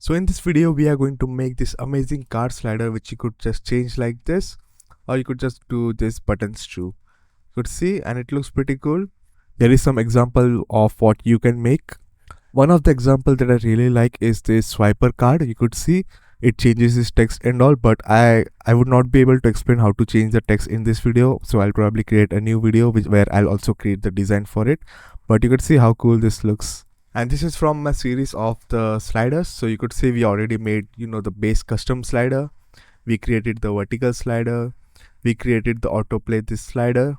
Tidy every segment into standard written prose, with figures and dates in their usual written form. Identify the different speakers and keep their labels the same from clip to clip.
Speaker 1: So in this video, we are going to make this amazing card slider, which you could just change like this, or you could just do this buttons too. You could see, and it looks pretty cool. There is some example of what you can make. One of the example that I really like is this swiper card. You could see it changes this text and all, but I would not be able to explain how to change the text in this video. So I'll probably create a new video where I'll also create the design for it. But you could see how cool this looks. And this is from a series of the sliders. So you could see we already made, the base custom slider. We created the vertical slider. We created the autoplay this slider.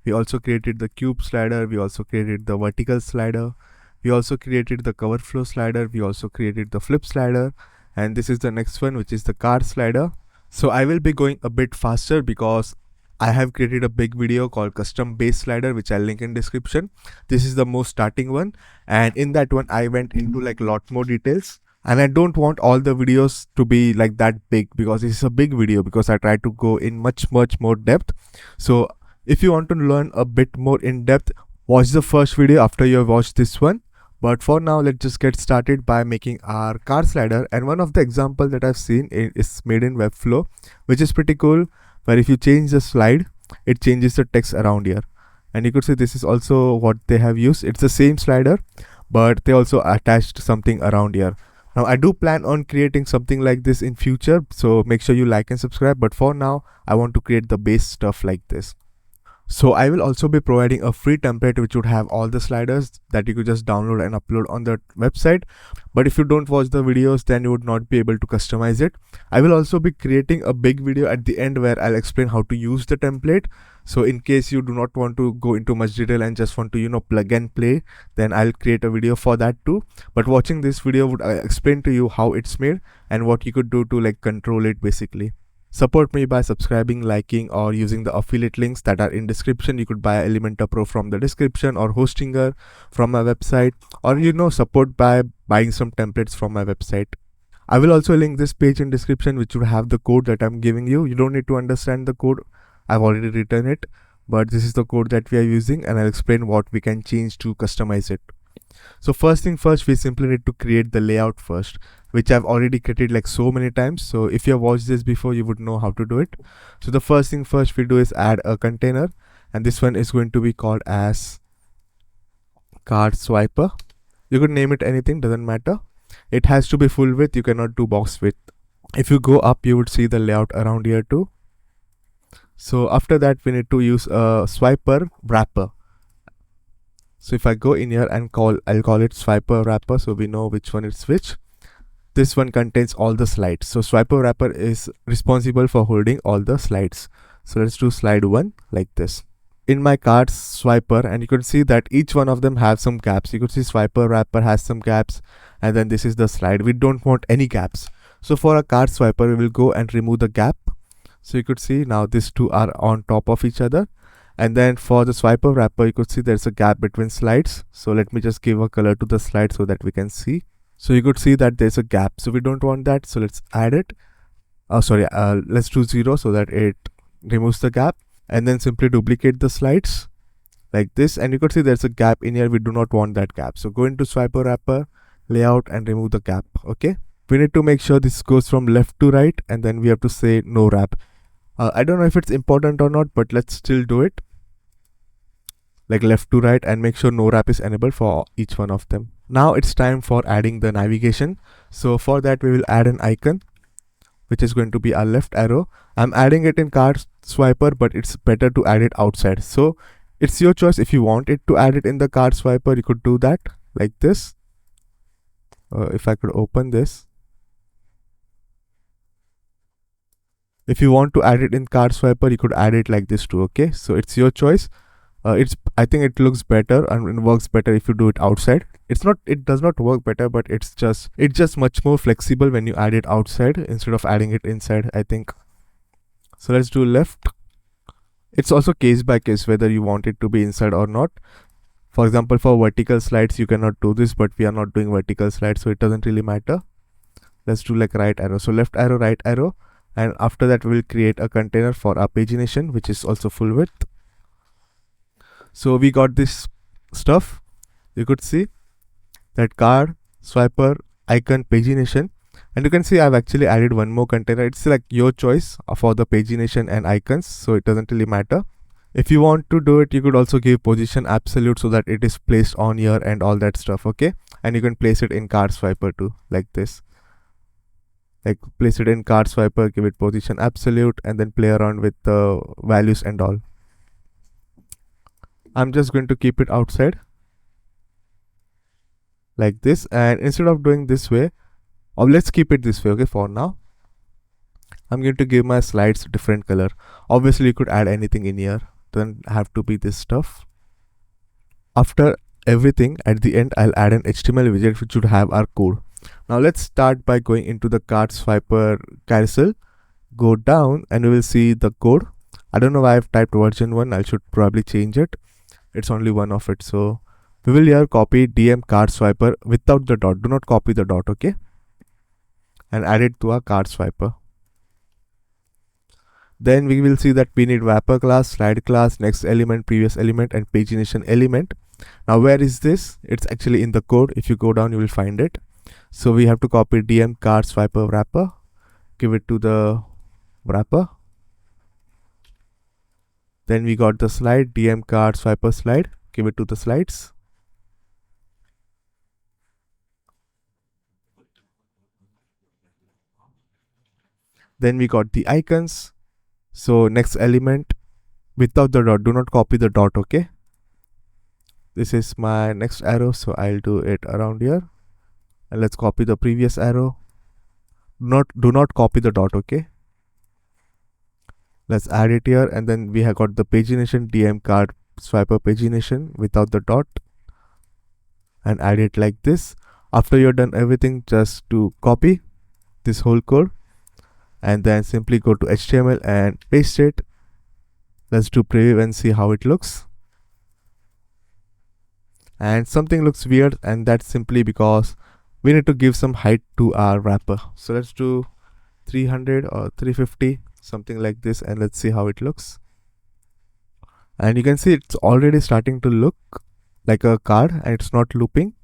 Speaker 1: We also created the cube slider. We also created the vertical slider. We also created the cover flow slider. We also created the flip slider. And this is the next one, which is the card slider. So I will be going a bit faster because I have created a big video called custom base slider, which I'll link in description. This is the most starting one. And in that one, I went into like a lot more details. And I don't want all the videos to be like that big because this is a big video because I try to go in much more depth. So if you want to learn a bit more in depth, watch the first video after you have watched this one. But for now, let's just get started by making our card slider. And one of the example that I've seen is made in Webflow, which is pretty cool. Where if you change the slide, it changes the text around here. And you could see this is also what they have used. It's the same slider, but they also attached something around here. Now I do plan on creating something like this in future. So make sure you like and subscribe. But for now, I want to create the base stuff like this. So I will also be providing a free template which would have all the sliders that you could just download and upload on the website. But if you don't watch the videos, then you would not be able to customize it. I will also be creating a big video at the end where I'll explain how to use the template. So in case you do not want to go into much detail and just want to, plug and play, then I'll create a video for that too. But watching this video would explain to you how it's made and what you could do to like control it basically. Support me by subscribing, liking, or using the affiliate links that are in description. You could buy Elementor Pro from the description or Hostinger from my website, or support by buying some templates from my website. I will also link this page in description which will have the code that I'm giving you. You don't need to understand the code. I've already written it, but this is the code that we are using and I'll explain what we can change to customize it. So first thing first, we simply need to create the layout first, which I've already created like so many times. So if you have watched this before, you would know how to do it. So the first thing first we do is add a container, and this one is going to be called as card swiper. You could name it anything, doesn't matter. It has to be full width. You cannot do box width. If you go up, you would see the layout around here too. So after that, we need to use a swiper wrapper. So if I go in here and I'll call it swiper wrapper, so we know which one is which. This one contains all the slides. So swiper wrapper is responsible for holding all the slides. So let's do slide 1 like this. In my card swiper, and you can see that each one of them have some gaps. You could see swiper wrapper has some gaps, and then this is the slide. We don't want any gaps. So for a card swiper, we will go and remove the gap. So you could see now these two are on top of each other. And then for the swiper wrapper, you could see there's a gap between slides. So let me just give a color to the slide so that we can see. So you could see that there's a gap. So we don't want that. So let's add it. Let's do 0 so that it removes the gap. And then simply duplicate the slides like this. And you could see there's a gap in here. We do not want that gap. So go into swiper wrapper, layout, and remove the gap. Okay. We need to make sure this goes from left to right. And then we have to say no wrap. I don't know if it's important or not, but let's still do it. Like left to right, and make sure no wrap is enabled for each one of them. Now it's time for adding the navigation. So for that, we will add an icon, which is going to be our left arrow. I'm adding it in card swiper, but it's better to add it outside. So it's your choice. If you want it to add it in the card swiper, you could do that like this. If I could open this. If you want to add it in card swiper, you could add it like this too. Okay, so it's your choice. I think it looks better and it works better if you do it outside. It does not work better, but it's just much more flexible when you add it outside instead of adding it inside, I think. So let's do left. It's also case by case whether you want it to be inside or not. For example, for vertical slides, you cannot do this, but we are not doing vertical slides, so it doesn't really matter. Let's do like right arrow. So left arrow, right arrow. And after that, we'll create a container for our pagination, which is also full width. So we got this stuff. You could see that card, swiper, icon, pagination. And you can see I've actually added one more container. It's like your choice for the pagination and icons, so it doesn't really matter. If you want to do it, you could also give position absolute so that it is placed on here and all that stuff, okay? And you can place it in card swiper too, like this. Like place it in card swiper, give it position absolute, and then play around with the values and all. I'm just going to keep it outside like this, and instead of doing this way, or let's keep it this way, okay? For now, I'm going to give my slides different color. Obviously, you could add anything in here. Doesn't have to be this stuff. After everything, at the end, I'll add an HTML widget which should have our code. Now let's start by going into the card swiper carousel. Go down and we will see the code. I don't know why I've typed version 1. I should probably change it. It's only one of it. So we will here copy DM card swiper without the dot. Do not copy the dot, okay? And add it to our card swiper. Then we will see that we need wrapper class, slide class, next element, previous element, and pagination element. Now where is this? It's actually in the code. If you go down, you will find it. So we have to copy DM card swiper wrapper, give it to the wrapper. Then we got the slide, DM card swiper slide, give it to the slides. Then we got the icons. So next element without the dot, do not copy the dot, okay? This is my next arrow, so I'll do it around here. And let's copy the previous arrow. Do not copy the dot, okay? Let's add it here, and then we have got the pagination, DM card swiper pagination without the dot, and add it like this. After you're done everything, just to copy this whole code and then simply go to HTML and paste it. Let's do preview and see how it looks. And something looks weird, and that's simply because we need to give some height to our wrapper. So let's do 300 or 350, something like this, and let's see how it looks. And you can see it's already starting to look like a card, and it's not looping.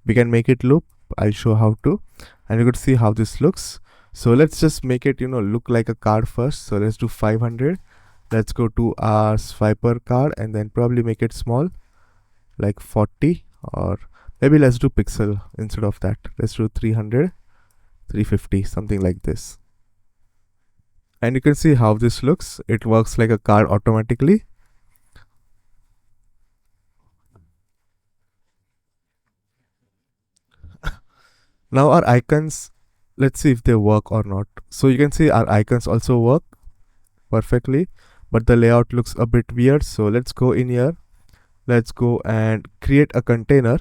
Speaker 1: We can make it loop. I'll show how to, and you could see how this looks. So let's just make it, look like a card first. So let's do 500. Let's go to our swiper card and then probably make it small, like 40, or maybe let's do pixel instead of that. Let's do 300, 350, something like this. And you can see how this looks. It works like a card automatically. Now our icons, let's see if they work or not. So you can see our icons also work perfectly, but the layout looks a bit weird. So let's go in here. Let's go and create a container.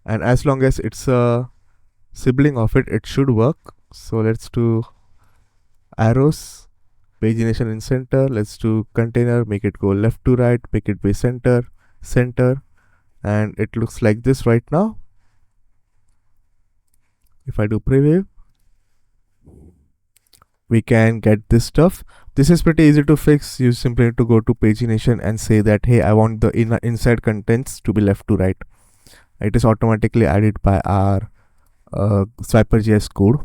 Speaker 1: And as long as it's a sibling of it, it should work. So let's do arrows, pagination in center. Let's do container, make it go left to right, make it be center, center. And it looks like this right now. If I do preview, we can get this stuff. This is pretty easy to fix. You simply need to go to pagination and say that, hey, I want the inside contents to be left to right. It is automatically added by our SwiperJS code.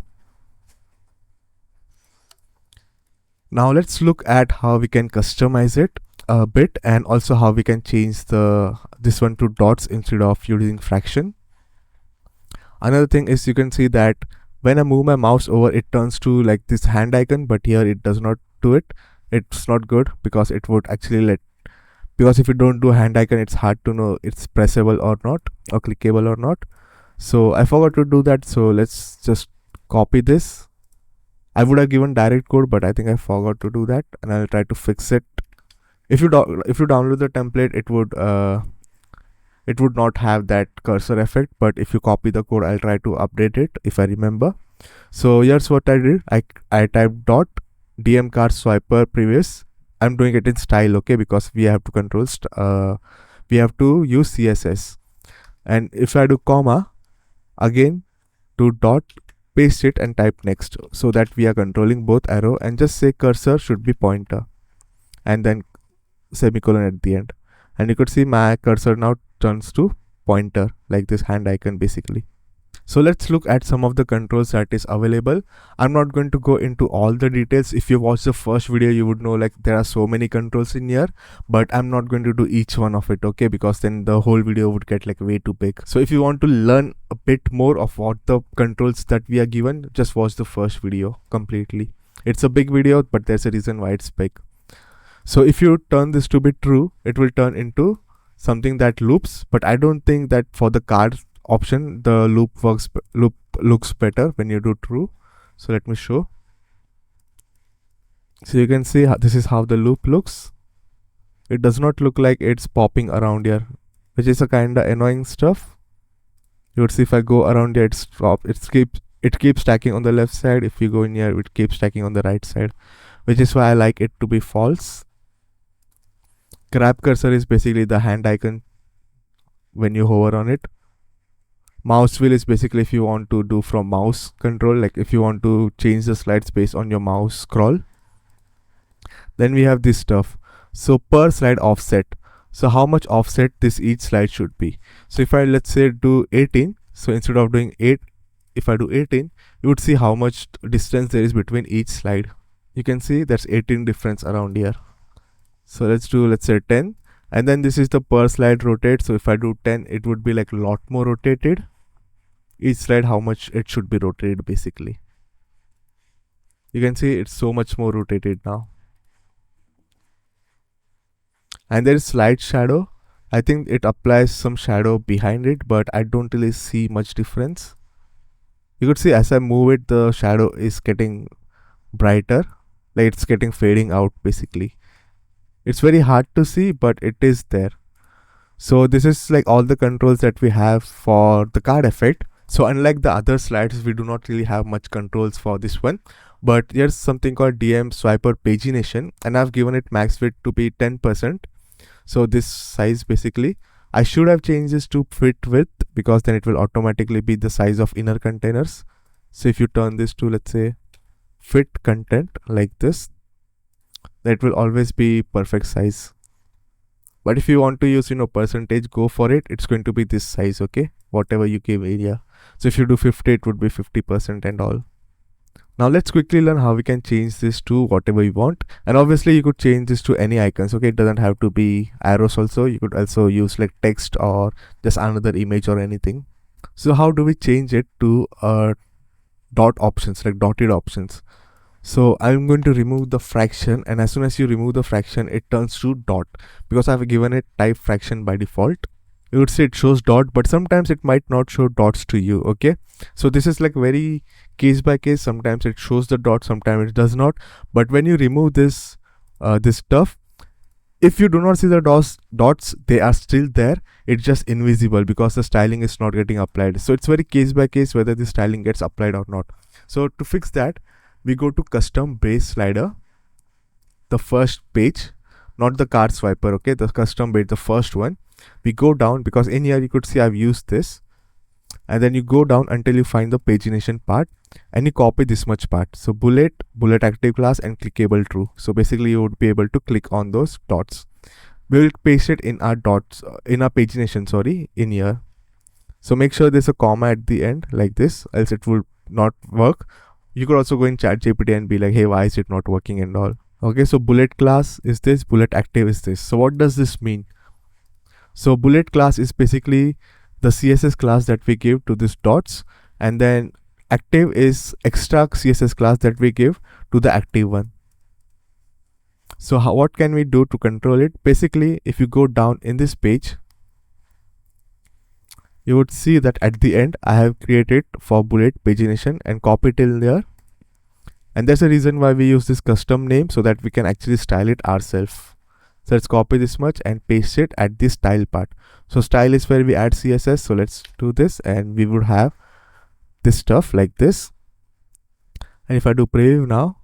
Speaker 1: Now let's look at how we can customize it a bit, and also how we can change this one to dots instead of using fraction. Another thing is, you can see that when I move my mouse over, it turns to like this hand icon, but here it does not do it. It's not good because it would actually because if you don't do a hand icon, it's hard to know it's pressable or not, or clickable or not. So I forgot to do that. So let's just copy this. I would have given direct code, but I think I forgot to do that, and I'll try to fix it. If you download the template, it would not have that cursor effect, but if you copy the code, I'll try to update it if I remember. So here's what I did. I typed dot DM card swiper previous. I'm doing it in style, okay, because we have to control we have to use CSS. And if I do comma, again do dot, paste it and type next, so that we are controlling both arrow, and just say cursor should be pointer, and then semicolon at the end. And you could see my cursor now turns to pointer, like this hand icon basically. So let's look at some of the controls that is available. I'm not going to go into all the details. If you watch the first video, you would know like there are so many controls in here, but I'm not going to do each one of it, okay? Because then the whole video would get like way too big. So if you want to learn a bit more of what the controls that we are given, just watch the first video completely. It's a big video, but there's a reason why it's big. So if you turn this to be true, it will turn into something that loops, but I don't think that for the card option the loop looks better when you do true. So let me show. So you can see this is how the loop looks. It does not look like it's popping around here, which is a kind of annoying stuff. You would see if I go around here, it keeps stacking on the left side. If you go in here, it keeps stacking on the right side, which is why I like it to be false. Grab cursor is basically the hand icon when you hover on it. Mouse wheel is basically if you want to do from mouse control, like if you want to change the slides based on your mouse scroll. Then we have this stuff. So per slide offset. So how much offset this each slide should be. So if I let's say do 18, so instead of doing 8, if I do 18, you would see how much distance there is between each slide. You can see that's 18 difference around here. So let's do, let's say 10, and then this is the per slide rotate. So if I do 10, it would be like a lot more rotated. Each slide how much it should be rotated basically. You can see it's so much more rotated now. And there is slide shadow. I think it applies some shadow behind it, but I don't really see much difference. You could see as I move it, the shadow is getting brighter, like it's getting fading out basically. It's very hard to see, but it is there. So this is like all the controls that we have for the card effect. So unlike the other slides, we do not really have much controls for this one, but there's something called DMmotionarts Pagination, and I've given it max width to be 10%. So this size basically, I should have changed this to fit width because then it will automatically be the size of inner containers. So if you turn this to, let's say, fit content like this, that will always be perfect size. But if you want to use, percentage, go for it. It's going to be this size, okay? Whatever you give area. So if you do 50, it would be 50% and all. Now let's quickly learn how we can change this to whatever you want. And obviously you could change this to any icons, okay? It doesn't have to be arrows also. You could also use like text or just another image or anything. So how do we change it to dot options, like dotted options? So I'm going to remove the fraction, and as soon as you remove the fraction, it turns to dot because I've given it type fraction by default. You would say it shows dot, but sometimes it might not show dots to you, okay? So this is like very case by case. Sometimes it shows the dot, sometimes it does not. But when you remove this this stuff, if you do not see the dots, they are still there. It's just invisible because the styling is not getting applied. So it's very case by case whether the styling gets applied or not. So to fix that, we go to custom base slider, the first page, not the card swiper, okay? The custom base, the first one. We go down because in here you could see I've used this, and then you go down until you find the pagination part and you copy this much part. So bullet active class and clickable true. So basically you would be able to click on those dots. We will paste it in our dots, in our pagination, sorry, in here. So make sure there's a comma at the end like this, else it will not work. You could also go in ChatGPT and be like, hey, why is it not working and all. Okay, so bullet class is this, bullet active is this. So what does this mean? So bullet class is basically the CSS class that we give to these dots, and then active is extra CSS class that we give to the active one. So what can we do to control it? Basically, if you go down in this page, you would see that at the end I have created for bullet pagination and copy till there. And there's a reason why we use this custom name, so that we can actually style it ourselves. So let's copy this much and paste it at this style part. So style is where we add CSS. So let's do this, and we would have this stuff like this. And if I do preview now,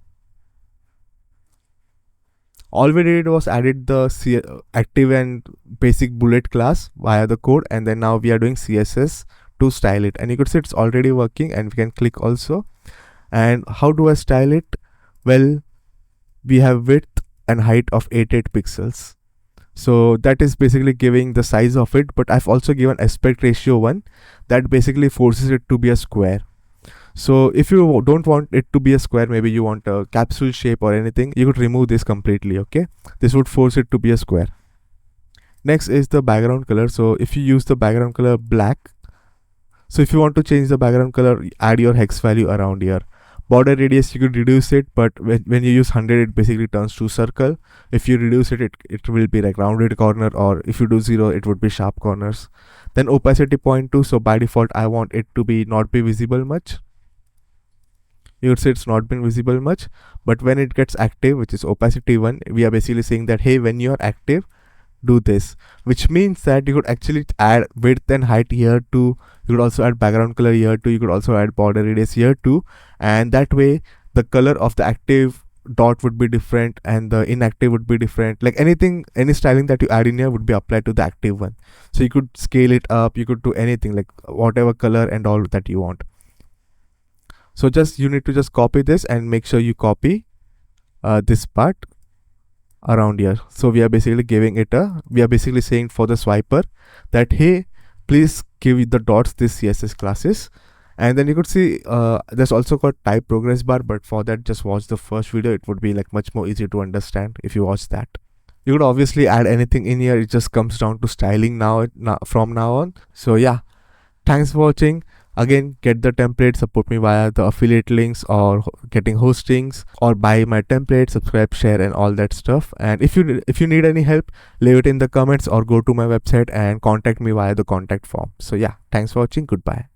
Speaker 1: all we did was added the active and basic bullet class via the code, and then now we are doing CSS to style it. And you could see it's already working, and we can click also. And how do I style it? Well, we have width and height of 88 pixels. So that is basically giving the size of it, but I've also given aspect ratio 1 that basically forces it to be a square. So if you don't want it to be a square, maybe you want a capsule shape or anything, you could remove this completely. Okay, this would force it to be a square. Next is the background color. So if you use the background color black, so if you want to change the background color, add your hex value around here. Border radius, you could reduce it, but when you use 100, it basically turns to circle. If you reduce it, it will be like rounded corner, or if you do 0, it would be sharp corners. Then opacity 0.2, so by default I want it to be not be visible much. You would say it's not been visible much, but when it gets active, which is opacity 1, we are basically saying that, hey, when you're active, do this, which means that you could actually add width and height here too. You could also add background color here too. You could also add border radius here too, and that way the color of the active dot would be different and the inactive would be different. Like anything, any styling that you add in here would be applied to the active one. So you could scale it up, you could do anything, like whatever color and all that you want. So you need to just copy this and make sure you copy this part around here. So we are basically giving it we are basically saying for the swiper that, hey, please give the dots this CSS classes. And then you could see there's also got type progress bar, but for that just watch the first video. It would be like much more easy to understand if you watch that. You could obviously add anything in here. It just comes down to styling now from now on. So yeah, thanks for watching. Again, get the template, support me via the affiliate links or getting hostings, or buy my template, subscribe, share, and all that stuff. And if you need any help, leave it in the comments or go to my website and contact me via the contact form. So yeah, thanks for watching. Goodbye.